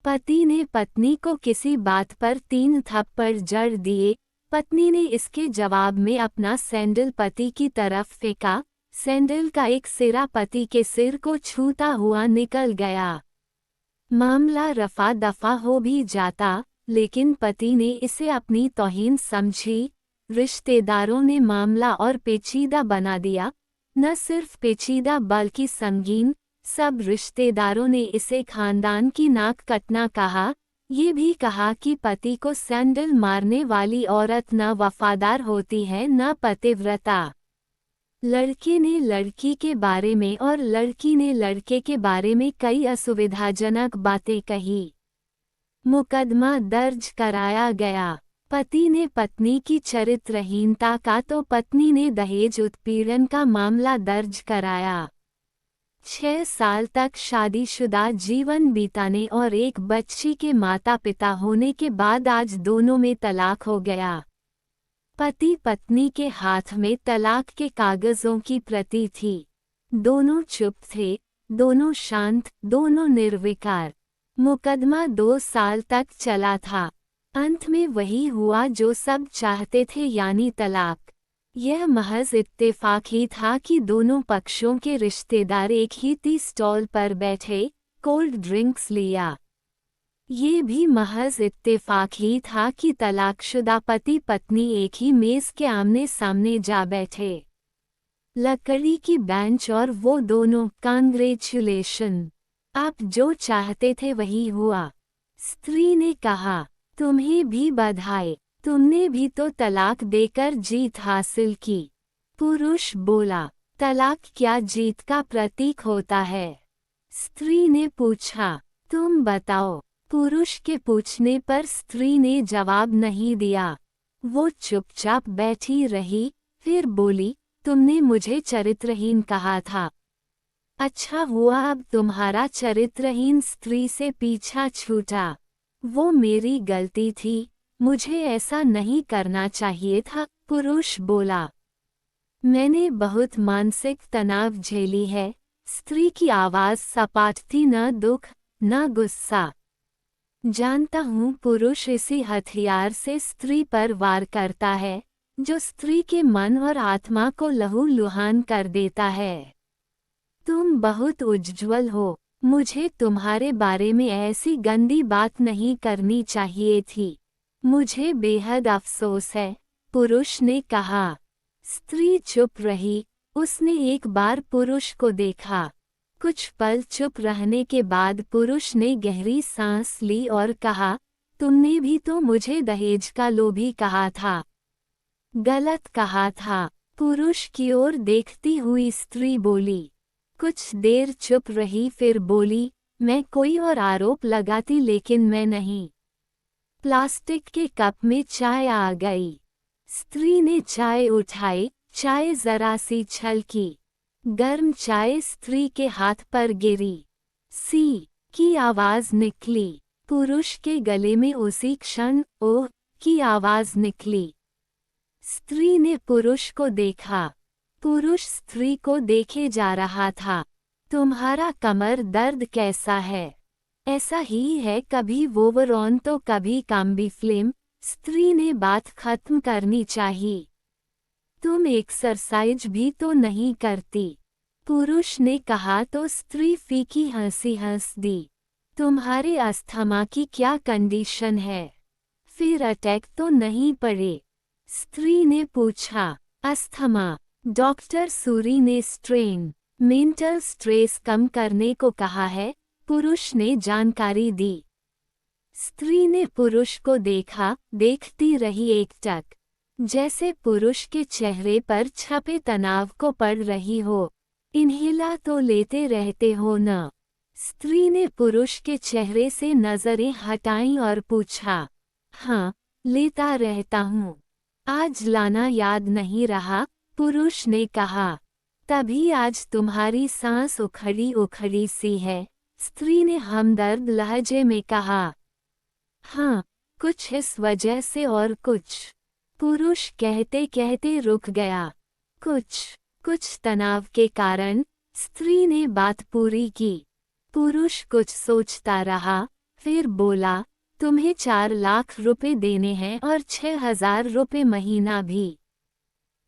पति ने पत्नी को किसी बात पर 3 थप्पड़ जड़ दिए। पत्नी ने इसके जवाब में अपना सैंडल पति की तरफ फेंका। सैंडल का एक सिरा पति के सिर को छूता हुआ निकल गया। मामला रफा दफा हो भी जाता, लेकिन पति ने इसे अपनी तौहीन समझी। रिश्तेदारों ने मामला और पेचीदा बना दिया। न सिर्फ पेचीदा बल्कि संगीन। सब रिश्तेदारों ने इसे खानदान की नाक कटना कहा। ये भी कहा कि पति को सैंडल मारने वाली औरत न वफादार होती है न पतिव्रता। लड़के ने लड़की के बारे में और लड़की ने लड़के के बारे में कई असुविधाजनक बातें कही। मुकदमा दर्ज कराया गया। पति ने पत्नी की चरित्रहीनता का तो पत्नी ने दहेज उत्पीड़न का मामला दर्ज कराया। 6 साल तक शादीशुदा जीवन बिताने और एक बच्ची के माता पिता होने के बाद आज दोनों में तलाक हो गया। पति पत्नी के हाथ में तलाक के कागजों की प्रति थी। दोनों चुप थे, दोनों शांत, दोनों निर्विकार। मुकदमा 2 साल तक चला था। अंत में वही हुआ जो सब चाहते थे, यानी तलाक। यह महज इत्तेफाक ही था कि दोनों पक्षों के रिश्तेदार एक ही टी स्टॉल पर बैठे, कोल्ड ड्रिंक्स लिया। ये भी महज इत्तेफाक ही था कि तलाकशुदा पति पत्नी एक ही मेज के आमने सामने जा बैठे। लकड़ी की बेंच और वो दोनों, कांग्रेचुलेशन। आप जो चाहते थे वही हुआ। स्त्री ने कहा, तुम्हें भी बधाई, तुमने भी तो तलाक देकर जीत हासिल की। पुरुष बोला, तलाक क्या जीत का प्रतीक होता है? स्त्री ने पूछा, तुम बताओ। पुरुष के पूछने पर स्त्री ने जवाब नहीं दिया। वो चुपचाप बैठी रही, फिर बोली, तुमने मुझे चरित्रहीन कहा था। अच्छा हुआ अब तुम्हारा चरित्रहीन स्त्री से पीछा छूटा। वो मेरी गलती थी, मुझे ऐसा नहीं करना चाहिए था। पुरुष बोला, मैंने बहुत मानसिक तनाव झेली है। स्त्री की आवाज सपाट थी, न दुख न गुस्सा। जानता हूँ पुरुष इसी हथियार से स्त्री पर वार करता है, जो स्त्री के मन और आत्मा को लहूलुहान कर देता है। तुम बहुत उज्ज्वल हो, मुझे तुम्हारे बारे में ऐसी गंदी बात नहीं करनी चाहिए थी। मुझे बेहद अफसोस है, पुरुष ने कहा। स्त्री चुप रही। उसने एक बार पुरुष को देखा। कुछ पल चुप रहने के बाद पुरुष ने गहरी सांस ली और कहा, तुमने भी तो मुझे दहेज का लोभी कहा था। गलत कहा था। पुरुष की ओर देखती हुई स्त्री बोली। कुछ देर चुप रही, फिर बोली, मैं कोई और आरोप लगाती लेकिन मैं नहीं। प्लास्टिक के कप में चाय आ गई। स्त्री ने चाय उठाई। चाय जरा सी छलकी। गर्म चाय स्त्री के हाथ पर गिरी। सी की आवाज निकली। पुरुष के गले में उसी क्षण ओह की आवाज निकली। स्त्री ने पुरुष को देखा। पुरुष स्त्री को देखे जा रहा था। तुम्हारा कमर दर्द कैसा है? ऐसा ही है, कभी वोवरॉन तो कभी काम्बी फ्लेम। स्त्री ने बात खत्म करनी चाहिए। तुम एक्सरसाइज भी तो नहीं करती, पुरुष ने कहा तो स्त्री फीकी हंसी हंस दी। तुम्हारे अस्थमा की क्या कंडीशन है? फिर अटैक तो नहीं पड़े? स्त्री ने पूछा। अस्थमा। डॉक्टर सूरी ने स्ट्रेन मेंटल स्ट्रेस कम करने को कहा है, पुरुष ने जानकारी दी। स्त्री ने पुरुष को देखा, देखती रही एकटक, जैसे पुरुष के चेहरे पर छपे तनाव को पढ़ रही हो। इन्हेला तो लेते रहते हो न? स्त्री ने पुरुष के चेहरे से नजरें हटाईं और पूछा। हाँ, लेता रहता हूँ। आज लाना याद नहीं रहा, पुरुष ने कहा। तभी आज तुम्हारी सांस उखड़ी उखड़ी सी है, स्त्री ने हमदर्द लहजे में कहा। हाँ, कुछ इस वजह से और कुछ, पुरुष कहते कहते रुक गया। कुछ तनाव के कारण, स्त्री ने बात पूरी की। पुरुष कुछ सोचता रहा, फिर बोला, तुम्हें 4 लाख रुपए देने हैं और 6,000 रुपए महीना भी।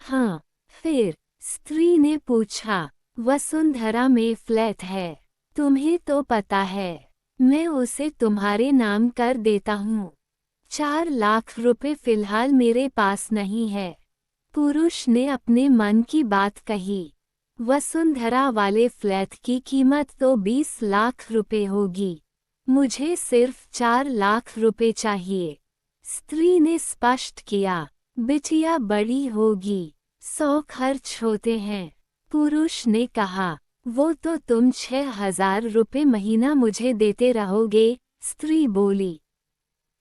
हाँ। फिर स्त्री ने पूछा, वसुंधरा में फ्लैट है, तुम्हें तो पता है, मैं उसे तुम्हारे नाम कर देता हूँ। 4 लाख रुपए फिलहाल मेरे पास नहीं है। पुरुष ने अपने मन की बात कही। वसुंधरा वाले फ्लैट की कीमत तो 20 लाख रुपए होगी, मुझे सिर्फ 4 लाख रुपए चाहिए। स्त्री ने स्पष्ट किया, बिटिया बड़ी होगी, 100 खर्च होते हैं। पुरुष ने कहा, वो तो तुम 6,000 रुपए महीना मुझे देते रहोगे। स्त्री बोली,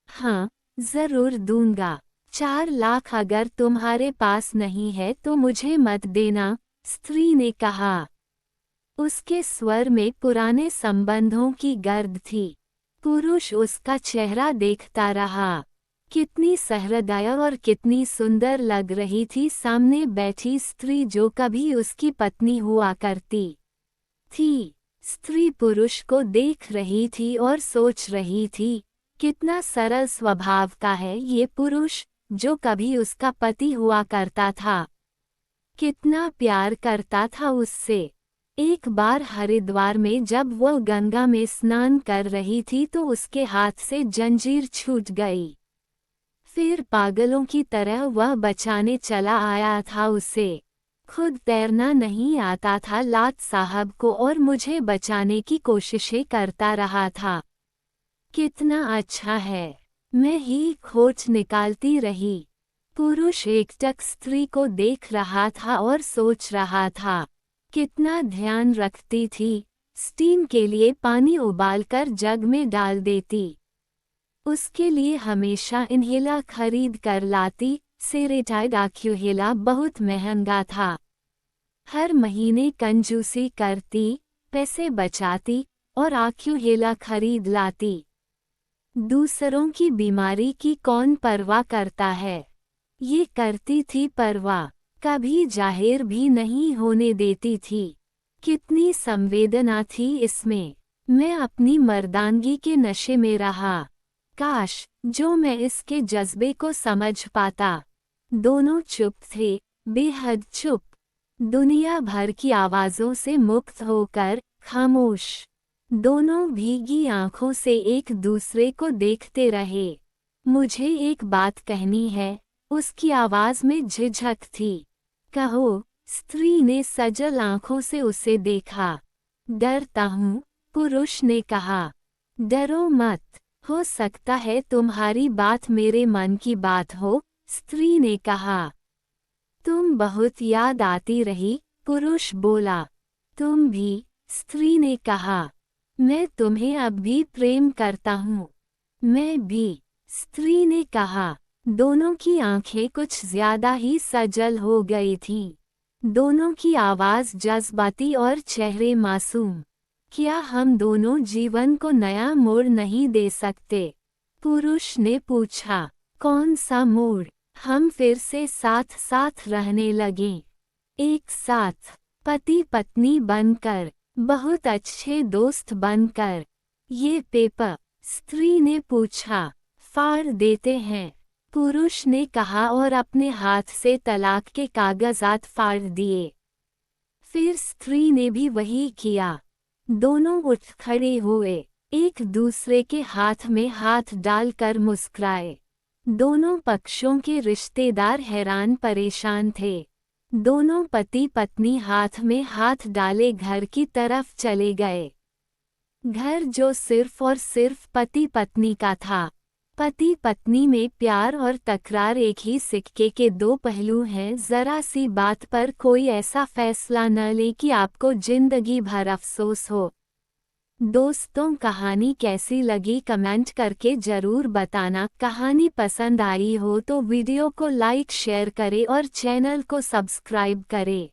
हाँ जरूर दूंगा। 4 लाख अगर तुम्हारे पास नहीं है तो मुझे मत देना, स्त्री ने कहा। उसके स्वर में पुराने संबंधों की गर्द थी। पुरुष उसका चेहरा देखता रहा। कितनी सहृदय और कितनी सुंदर लग रही थी सामने बैठी स्त्री जो कभी उसकी पत्नी हुआ करती थी। स्त्री पुरुष को देख रही थी और सोच रही थी, कितना सरल स्वभाव का है ये पुरुष जो कभी उसका पति हुआ करता था। कितना प्यार करता था उससे। एक बार हरिद्वार में जब वह गंगा में स्नान कर रही थी तो उसके हाथ से जंजीर छूट गई। फिर पागलों की तरह वह बचाने चला आया था उसे। खुद तैरना नहीं आता था लाट साहब को और मुझे बचाने की कोशिशें करता रहा था। कितना अच्छा है। मैं ही खोज निकालती रही। पुरुष एकटक स्त्री को देख रहा था और सोच रहा था, कितना ध्यान रखती थी। स्टीम के लिए पानी उबालकर जग में डाल देती। उसके लिए हमेशा इन्हेला खरीद कर लाती। सेरेटाइड आक्यूहेला बहुत महंगा था। हर महीने कंजूसी करती, पैसे बचाती और आक्यूहेला खरीद लाती। दूसरों की बीमारी की कौन परवाह करता है। ये करती थी परवाह, कभी जाहिर भी नहीं होने देती थी। कितनी संवेदना थी इसमें। मैं अपनी मर्दानगी के नशे में रहा। काश जो मैं इसके जज्बे को समझ पाता। दोनों चुप थे, बेहद चुप। दुनिया भर की आवाज़ों से मुक्त होकर खामोश। दोनों भीगी आंखों से एक दूसरे को देखते रहे। मुझे एक बात कहनी है, उसकी आवाज़ में झिझक थी। कहो, स्त्री ने सजल आंखों से उसे देखा। डरता हूँ, पुरुष ने कहा। डरो मत, हो सकता है तुम्हारी बात मेरे मन की बात हो, स्त्री ने कहा। तुम बहुत याद आती रही, पुरुष बोला। तुम भी, स्त्री ने कहा। मैं तुम्हें अब भी प्रेम करता हूँ। मैं भी, स्त्री ने कहा। दोनों की आंखें कुछ ज्यादा ही सजल हो गई थीं। दोनों की आवाज़ जज्बाती और चेहरे मासूम। क्या हम दोनों जीवन को नया मोड़ नहीं दे सकते? पुरुष ने पूछा। कौन सा मोड़? हम फिर से साथ साथ रहने लगें। एक साथ, पति पत्नी बनकर, बहुत अच्छे दोस्त बनकर। ये पेपर, स्त्री ने पूछा, फाड़ देते हैं? पुरुष ने कहा और अपने हाथ से तलाक के कागजात फाड़ दिए। फिर स्त्री ने भी वही किया। दोनों उठ खड़े हुए, एक दूसरे के हाथ में हाथ डालकर मुस्कुराए। दोनों पक्षों के रिश्तेदार हैरान परेशान थे। दोनों पति पत्नी हाथ में हाथ डाले घर की तरफ चले गए। घर जो सिर्फ और सिर्फ पति पत्नी का था। पति पत्नी में प्यार और तकरार एक ही सिक्के के दो पहलू हैं। जरा सी बात पर कोई ऐसा फैसला न ले कि आपको जिंदगी भर अफसोस हो। दोस्तों, कहानी कैसी लगी कमेंट करके ज़रूर बताना। कहानी पसंद आई हो तो वीडियो को लाइक शेयर करें और चैनल को सब्सक्राइब करें।